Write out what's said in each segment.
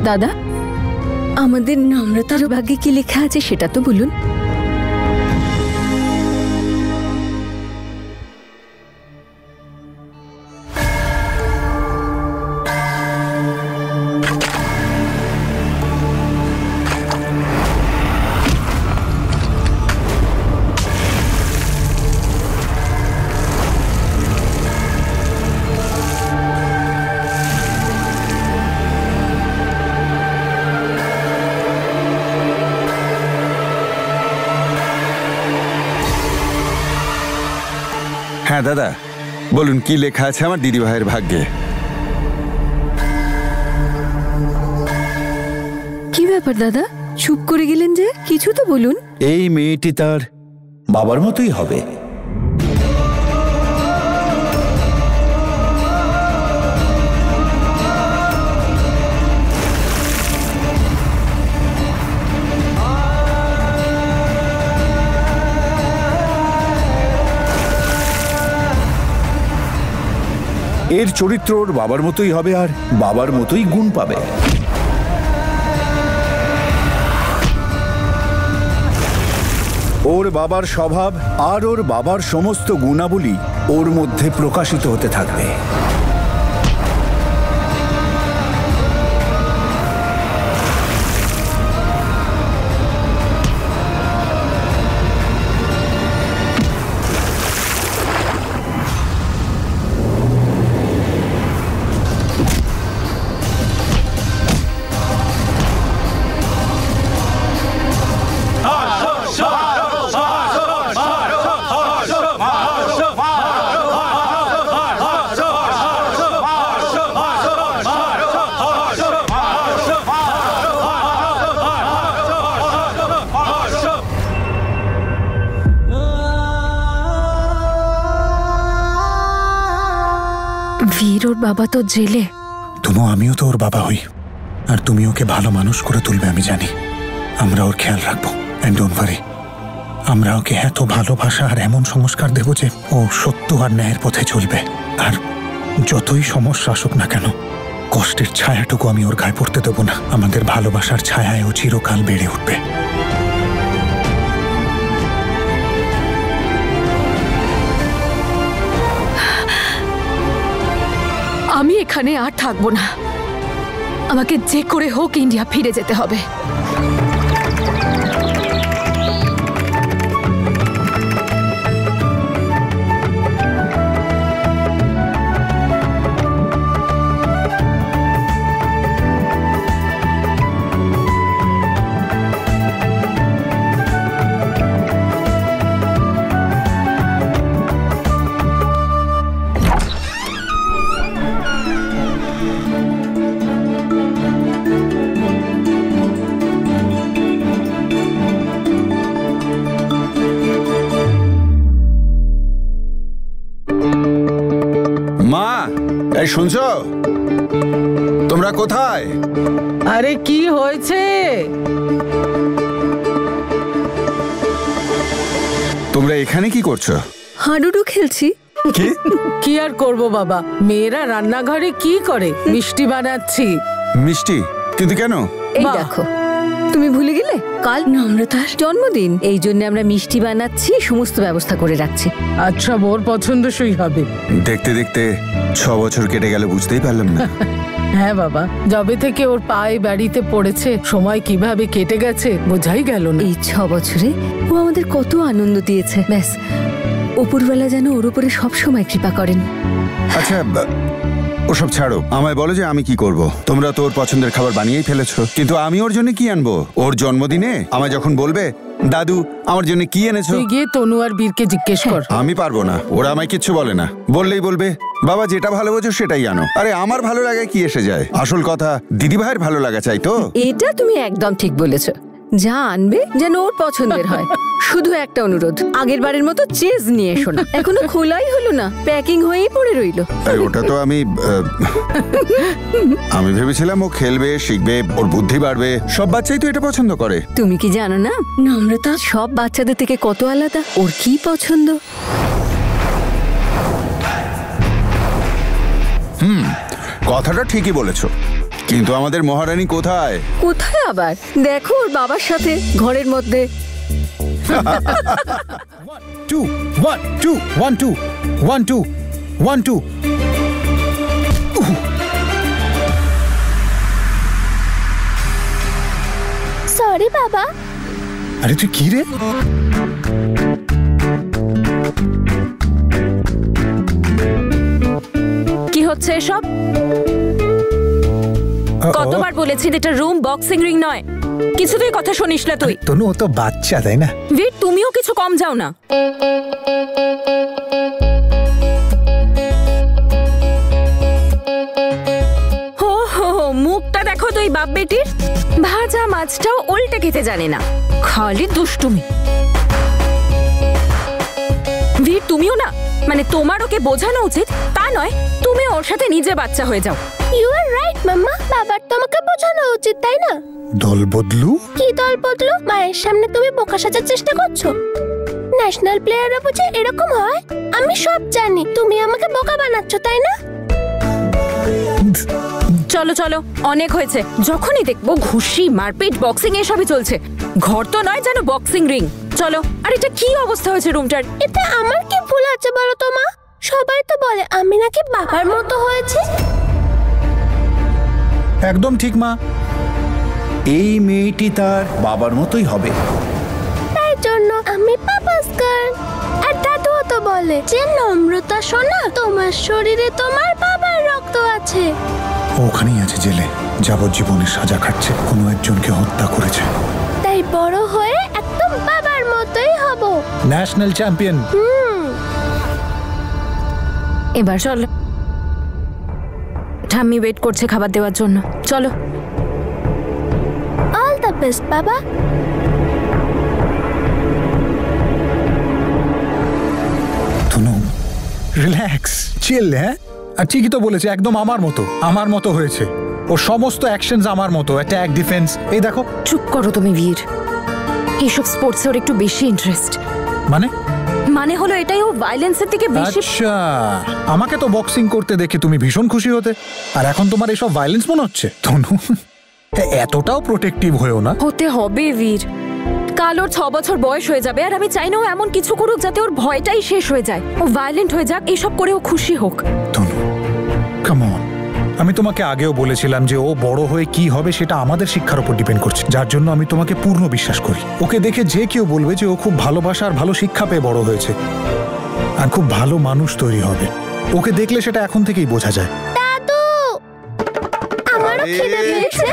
দাদা, আমাদের নম্রতার ভাগ্যে কি লেখা আছে সেটা তো বলুন। হ্যাঁ দাদা, বলুন কি লেখা আছে আমার দিদি ভাইয়ের ভাগ্যে। কি ব্যাপার দাদা, চুপ করে গেলেন যে? কিছু তো বলুন। এই মেয়েটি তার বাবার মতোই হবে। এর চরিত্র ওর বাবার মতোই হবে আর বাবার মতোই গুণ পাবে। ওর বাবার স্বভাব আর ওর বাবার সমস্ত গুণাবলী ওর মধ্যে প্রকাশিত হতে থাকবে। বীর ওর বাবা তো জেলে। আমিও তো ওর বাবা হই, আর তুমি ওকে ভালো মানুষ করে তুলবে আমি জানি। আমরা ওর খেয়াল রাখবো। এন্ড ডোন্ট ওয়ারি, আমরা ওকে এত ভালোবাসা আর এমন সংস্কার দেব যে ও সত্য আর ন্যায়ের পথে চলবে। আর যতই সমস্যা আসুক না কেন, কষ্টের ছায়াটুকু আমি ওর গায়ে পড়তে দেবো না। আমাদের ভালোবাসার ছায়ায় ও চিরকাল বেড়ে উঠবে। আমি এখানে আর থাকবো না, আমাকে যে করে হোক ইন্ডিয়া ফিরে যেতে হবে। এই শুনছো? তোমরা কোথায়? আরে কি হয়েছে? তোমরা এখানে কি করছো? হাডুডু খেলছি। কি আর করব বাবা, মেয়েরা রান্নাঘরে কি করে? মিষ্টি বানাচ্ছি। মিষ্টি? কিন্তু কেন? এই দেখো, তুমি ভুলে গেলে কাল নম্রতার জন্মদিন, এই জন্য আমরা মিষ্টি বানাচ্ছি, সমস্ত ব্যবস্থা করে রাখছি। আচ্ছা, ওর পছন্দসই হবে। দেখতে দেখতে 6 বছর কেটে গেল, বুঝতেই পারলাম না। হ্যাঁ বাবা, যবে থেকে ওর পায়ে বাড়িতে পড়েছে সময় কিভাবে কেটে গেছে বোঝাই গেল না। এই 6 বছরে ও আমাদের কত আনন্দ দিয়েছে। ব্যাস, উপরওয়ালা যেন ওর উপরে সবসময় কৃপা করেন। আচ্ছা ওসব ছাড়ো, আমায় বলো যে আমি কি করব। তোমরা তো ওর পছন্দের খাবার বানিয়েই ফেলেছো, কিন্তু আমি ওর জন্য কি আনবো? ওর জন্মদিনে আমায় যখন বলবে দাদু আমার জন্য কি এনেছো, তুই গিয়ে তনু আর বীরকে জিজ্ঞেস কর। আমি পারবো না, ওরা আমায় কিচ্ছু বলে না। বললেই বলবে বাবা যেটা ভালো বোঝো সেটাই আনো। আরে আমার ভালো লাগে কি এসে যায়? আসল কথা দিদি ভাইয়ের ভালো লাগা চাই তো। এটা তুমি একদম ঠিক বলেছো, যা আনবে যেন ওর পছন্দের হয়। শুধু একটা অনুরোধ, আগের বারের মতো চেজ নিয়ে এসো না। এখনো খোলাই হলো না, প্যাকিং হয়েই পড়ে রইলো। ওটা তো আমি ভেবেছিলাম ও খেলবে, শিখবে, ওর বুদ্ধি বাড়বে। সব বাচ্চাই তো এটা পছন্দ করে। তুমি কি জানো না নম্রতা সব বাচ্চাদের থেকে কত আলাদা? ওর কি পছন্দ? কথাটা ঠিকই বলেছো, কিন্তু আমাদের মহারানী কোথায়? কোথায় আবার? দেখো ওর বাবার সাথে ঘরের মধ্যে। 2 1 2 1 2 1 2 1 2। সরি বাবা। আরে তুই কি রে? কি হচ্ছে এসব? কতবার বলেছি এটা রুম, বক্সিং রিং নয়। কিছুতেই কথা শুনিস না তুই। তনু ও তো বাচ্চা, তাই না? বীর, তুমিও কিছু কম যাও না। হো হো হো, মুখটা দেখো তুই বাপ বেটির। ভাজা মাছটাও উল্টে খেতে জানে না, খালি দুষ্টুমি। বীর, তুমিও না, মানে তোমার ওকে বোঝানো উচিত তা নয়, তুমি ওর সাথে নিজে বাচ্চা হয়ে যাও। ইউ আর রাইট মাম্মা, বাবার তোমাকে বোঝানো উচিত, তাই না? দল বদলু? কি দল বদলু? মায়ের সামনে তুমি বোকা সাজার চেষ্টা করছো। ন্যাশনাল প্লেয়াররা বুঝে এরকম হয়? আমি সব জানি, তুমি আমাকে বোকা বানাচ্ছ, তাই না? চলো চলো, অনেক হয়েছে। যখনই দেখবো ঘুষি, মারপিট, বক্সিং এসবই চলছে। ঘর তো নয় যেন বক্সিং রিং। চলো। আর এটা কি অবস্থা হয়েছে রুমটার? এতে আমার কি ভুল আছে বলো তো মা? সবাই তো বলে আমি নাকি বাবার মতো হয়েছে। একদম ঠিক মা, এই মেয়েটি তার বাবার মতোই হবে। তাই জন্য আমি পাপাস গার্ল। আর দাদুও তো বলে যে নম্রতা সোনা, তোমার শরীরে তোমার বাবার রক্ত আছে। ওখানেই আছে জেলে, যাবজ্জীবনের সাজা খাচ্ছে, কোনো একজনকে হত্যা করেছে। তাই বড় হয়ে একদম বাবার মতোই হব। National champion. এবার চলো, ঠাম্মি ওয়েট করছে খাবার দেওয়ার জন্য। চলো। অল দ্য বেস্ট বাবা। তনু, রিল্যাক্স, চিল। হ্যাঁ, আর ঠিকই তো বলেছে, একদম আমার মতো হয়েছে। ওর সমস্ত অ্যাকশনস আমার মতো, অ্যাটাক, ডিফেন্স। এই দেখো। চুপ করো তুমি বীর, এইসব স্পোর্টসে ওর একটু বেশি ইন্টারেস্ট। মানে হলো এটাই, ও ভায়োলেন্সের থেকে বেশি। আচ্ছা, আমাকে তো বক্সিং করতে দেখে তুমি ভীষণ খুশি হতে, আর এখন তোমার এসব ভায়োলেন্স মনে হচ্ছে? তনু, এতটাও প্রোটেক্টিভ হয়েও না। হতে হবে বীর, কাল ওর 6 বছর বয়স হয়ে যাবে, আর আমি চাই না ও এমন কিছু করুক যাতে ওর ভয়টাই শেষ হয়ে যায়। ও ভায়োলেন্ট হয়ে যাক, এইসব করে ও খুশি হোক। তনু, কাম অন। আমি তোমাকে আগেও বলেছিলাম যে ও বড় হয়ে কি হবে সেটা আমাদের শিক্ষার উপর ডিপেন্ড করছে, যার জন্য আমি তোমাকে পূর্ণ বিশ্বাস করি। ওকে দেখে যে কেউ বলবে যে ও খুব ভালোবাসা আর ভালো শিক্ষা পেয়ে বড় হয়েছে, আর খুব ভালো মানুষ তৈরি হবে। ওকে দেখলে সেটা এখন থেকেই বোঝা যায়। দাদু, আমারও খিদে পেয়েছে।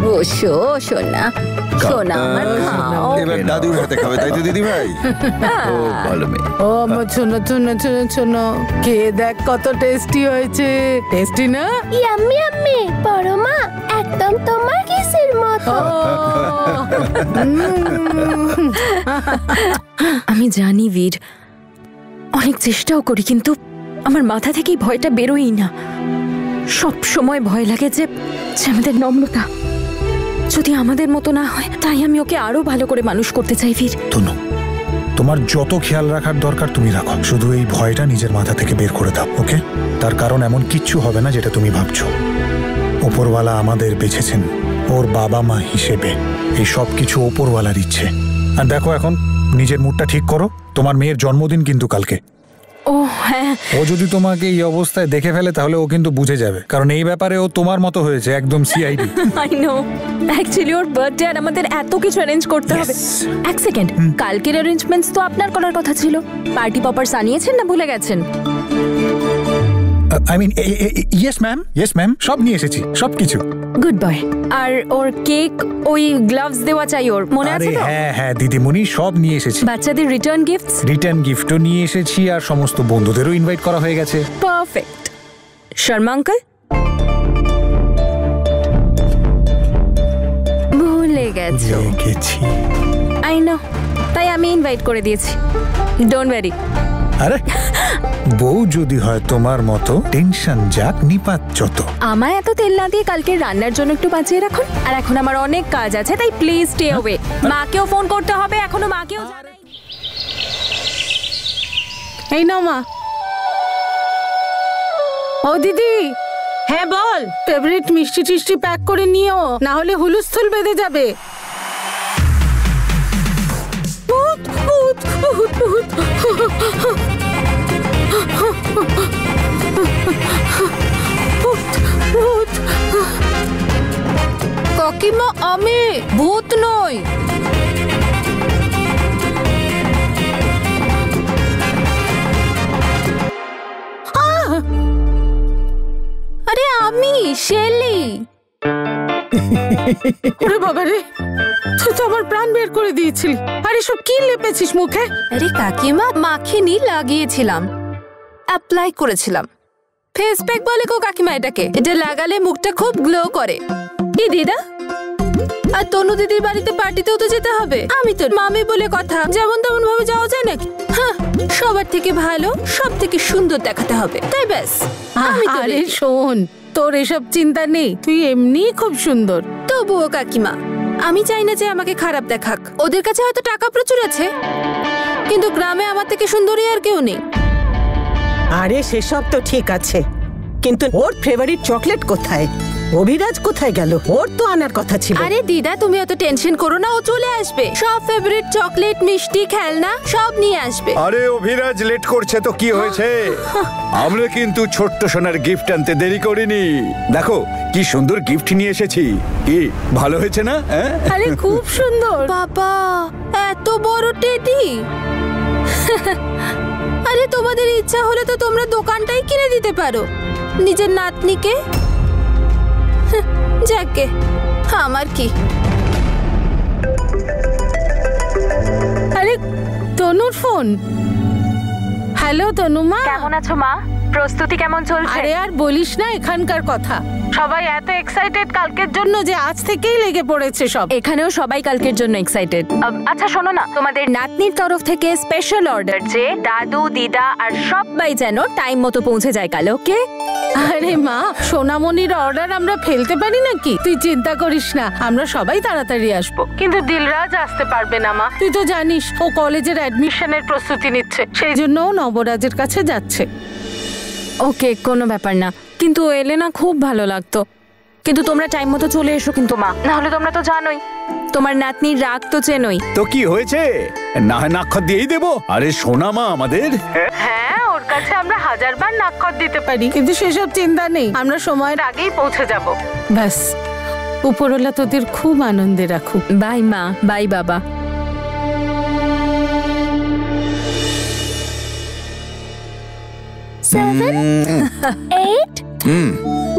বসো সোনা, সোনা আমার খাও। এবার দাদুর হাতে খাবে, তাই তো দিদি ভাই? ও আমার শোনো শোনো শোনো শোনো, খেয়ে দেখ কত টেস্টি হয়েছে। টেস্টি না? Yummy yummy. বড় মা, একদম তোমার কিসের মতো। আমি জানি বীর, অনেক চেষ্টাও করি, কিন্তু আমার মাথা থেকেই ভয়টা বেরোই না। সব সময় ভয় লাগে যে আমাদের নম্রতা যদি আমাদের মতো না হয়। তাই আমি ওকে আরো ভালো করে মানুষ করতে চাই বীর। তনু, তোমার যত খেয়াল রাখার দরকার তুমি রাখো, শুধু এই ভয়টা নিজের মাথা থেকে বের করে দাও, ওকে? তার কারণ এমন কিচ্ছু হবে না যেটা তুমি ভাবছো। ওপরওয়ালা আমাদের বেছেছেন ওর বাবা মা হিসেবে, এই সব কিছু ওপরওয়ালার ইচ্ছে। আর দেখো, এখন নিজের মুডটা ঠিক করো, তোমার মেয়ের জন্মদিন কিন্তু কালকে। ও হ্যাঁ, ও যদি তোমাকে এই অবস্থায় দেখে ফেলে তাহলে ও কিন্তু বুঝে যাবে, কারণ এই ব্যাপারে ও তোমার মতো হয়েছে, একদম সিআইডি। আই নো, অ্যাকচুয়ালি ওর বার্থডে আর আমাদের এত কিছু অ্যারেঞ্জ করতে হবে। এক সেকেন্ড, কালকের অ্যারেঞ্জমেন্টস তো আপনার করার কথা ছিল। পার্টি পপারস আনিয়েছেন না ভুলে গেছেন? আই মিন, ইয়েস ম্যাম, সব নিয়ে এসেছি, সব কিছু। Good boy. আর ওর কেক, ওই গ্লাভস দেওয়া চাই ওর, মনে আছে তো? হ্যাঁ দিদিমণি, সব নিয়ে এসেছি। বাচ্চাদের রিটার্ন গিফটও নিয়ে এসেছি, আর সমস্ত বন্ধুদেরও ইনভাইট করা হয়ে গেছে। পারফেক্ট। শর্মা আঙ্কেল? ভুলে গেছো? আই নো, তাই আমি ইনভাইট করে দিয়েছি। Don't worry. আরে বউ যদি হয় তোমার মতো, টেনশন যাক নিপাত যত। আমায় এত তেল না দিয়ে কালকে রান্নার জন্য একটু বাঁচিয়ে রাখুন। আর এখন আমার অনেক কাজ আছে, তাই প্লিজ স্টে অ্যাওয়ে। মাকেও ফোন করতে হবে, এখনো মাকেও জানাই। এই নাও মা। ও দিদি, হ্যাঁ বল। ফেভারিট মিষ্টি টিষ্টি প্যাক করে নিও, না হলে হুলুস্থুল বেঁধে যাবে। ভূত, ভূত, ভূত, ভূত। ভূত, ভূত। কাকিমা, আমি ভূত নই। আরে আমি শেলি। ওরে বাবা রে, তুই তো আমার প্রাণ বের করে দিয়েছিলি। আরে সব কি লেপেছিস মুখে? আরে কাকিমা, মাখিনি লাগিয়েছিলাম, অ্যাপ্লাই করেছিলাম। ফেস প্যাক বলে গো কাকিমা এটাকে। এটা লাগালে মুখটা খুব গ্লো করে। কি দিদা, আর তনু দিদির বাড়িতে পার্টিতেও তো যেতে হবে। আমি তো মামি বলে কথা, যেমন তেমন ভাবে যাওয়া যায় নাকি? হ্যাঁ, সবার থেকে ভালো, সব থেকে সুন্দর দেখাতে হবে, তাই ব্যাস। আরে শোন, তোর এসব চিন্তা নেই, তুই এমনি খুব সুন্দর। তবুও কাকিমা, আমি চাই না যে আমাকে খারাপ দেখাক। ওদের কাছে হয়তো টাকা প্রচুর আছে, কিন্তু গ্রামে আমার থেকে সুন্দরী আর কেউ নেই। আরে সেসব তো ঠিক আছে, কিন্তু ওর ফেভারিট চকলেট কোথায়? অভিরাজ কোথায় গেল? ওর তো আনার কথা ছিল। আরে দিদা, তুমি অত টেনশন করো না, ও চলে আসবে। সব ফেভারিট চকলেট, মিষ্টি, খেলনা সব নিয়ে আসবে। আরে অভিরাজ লেট করছে তো কি হয়েছে? আমরা কিন্তু ছোট্ট সোনার গিফট আনতে দেরি করিনি। দেখো কি সুন্দর গিফট নিয়ে এসেছি। কি ভালো হয়েছে না? আরে খুব সুন্দর। বাবা, এত বড় টেডি! আরে তোমাদের ইচ্ছা হলে তো তোমরা দোকানটাই কিনে দিতে পারো নিজের নাতনিকে। যাকে, আমার কি। আরে তনুর ফোন। হ্যালো তনুমা, কেমন আছো মা? প্রস্তুতি কেমন চলছে? আরে আর বলিস না এখানকার কথা। সবাই এত এক্সাইটেড কালকের জন্য যে আজ থেকেই লেগে পড়েছে সব। এখানেও সবাই কালকের জন্য এক্সাইটেড। আচ্ছা শোনো না, তোমাদের নাতনির তরফ থেকে স্পেশাল অর্ডার যে দাদু, দিদা আর সবাই যেন টাইম মতো পৌঁছে যায় কাল, ওকে? আরে মা, সোনামণির অর্ডার আমরা ফেলতে পারি নাকি? তুই চিন্তা করিস না, আমরা সবাই তাড়াতাড়ি আসবো। কিন্তু দিলরাজ আসতে পারবে না মা, তুই তো জানিস ও কলেজের অ্যাডমিশনের প্রস্তুতি নিচ্ছে, সেই জন্য ও নবরাজের কাছে যাচ্ছে। ওকে, কোনো ব্যাপার না, কিন্তু এলে না খুব ভালো লাগতো। কিন্তু তোমরা টাইম মতো চলে এসো কিন্তু মা, না হলে তোমরা তো জানোই তোমার নাতনির রাগ তো চেনই। তো কি হয়েছে, না হয় নাক্ষর দিয়েই দেবো। আরে সোনা মা আমাদের। হ্যাঁ, ওর কাছে আমরা 1000 বার নাক্ষর দিতে পারি, কিন্তু সেসব চিন্তা নেই, আমরা সময়ের আগেই পৌঁছে যাব। ব্যাস, উপরওয়ালা তোদের খুব আনন্দে রাখুক। বাই মা, বাই বাবা। Seven, 8,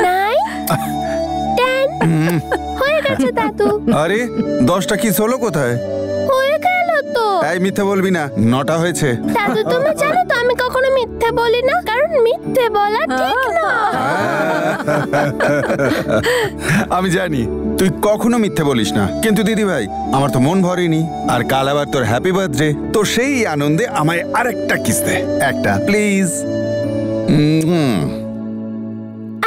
9, 10 হয়ে গেছে দাদু। আরে 10টা কিস হলো কোথায়? হয়ে গেল তো। এই মিথ্যে বলবি না, 9টা হয়েছে। দাদু তুমি জানো তো আমি কখনো মিথ্যে বলি না, কারণ মিথ্যে বলা ঠিক না। আমি জানি তুই কখনো মিথ্যে বলিস না, কিন্তু দিদি ভাই আমার তো মন ভরেনি। আর কাল আবার তোর হ্যাপি বার্থডে, তো সেই আনন্দে আমায় আরেকটা কিস দে, একটা প্লিজ।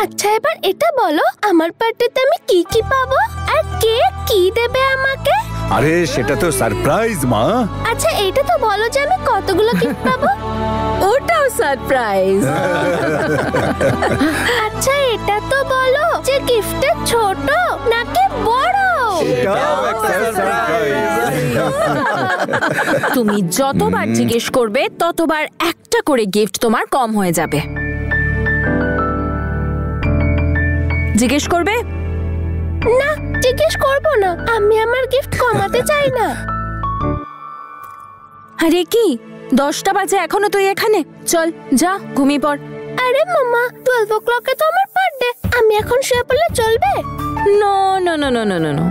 আচ্ছা এবার এটা বলো, আমার বার্থডেতে আমি কি কি পাবো আর কে কি দেবে আমাকে? আরে সেটা তো সারপ্রাইজ মা। আচ্ছা এটা তো বলো যে আমি কতগুলো গিফট পাবো। ওটাও সারপ্রাইজ। আচ্ছা এটা তো বলো যে গিফটটা ছোট নাকি বড়? এটাও একটা সারপ্রাইজ। তুমি যতবার জিজ্ঞেস করবে ততবার একটা করে গিফট তোমার কম হয়ে যাবে। জিজ্ঞেস করবে না, জিজ্ঞেস করবো না, আমি আমার গিফট কমাতে চাই না। আরে কি 10টা বাজে, এখনো তুই এখানে? চল যা ঘুমিয়ে পড়। আরে মামা, 12 o'clock তো আমার বার্থডে, আমি এখন শুয়ে পড়লে চলবে? No no no no no no no,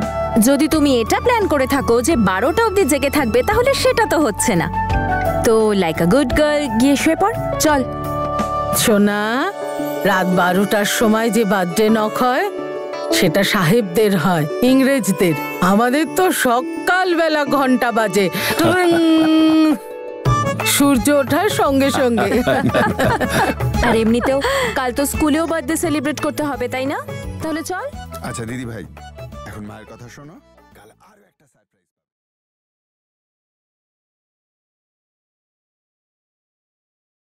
যদি তুমি এটা প্ল্যান করে থাকো যে 12টা অবধি জেগে থাকবে, তাহলে সেটা তো হচ্ছে না। তো লাইক আ গুড গার্ল গিয়ে শুয়ে পড়, চল। সোনা, রাত 12টার সময় যে বার্থডে নক হয় সেটা সাহেবদের হয়, ইংরেজদের। আমাদের তো সকালবেলা ঘন্টা বাজে, সূর্য ওঠার সঙ্গে সঙ্গে। আর এমনিতেও কাল তো স্কুলেও বার্থডে সেলিব্রেট করতে হবে, তাই না? তাহলে চল। আচ্ছা দিদি ভাই, এখন মায়ের কথা শোনো।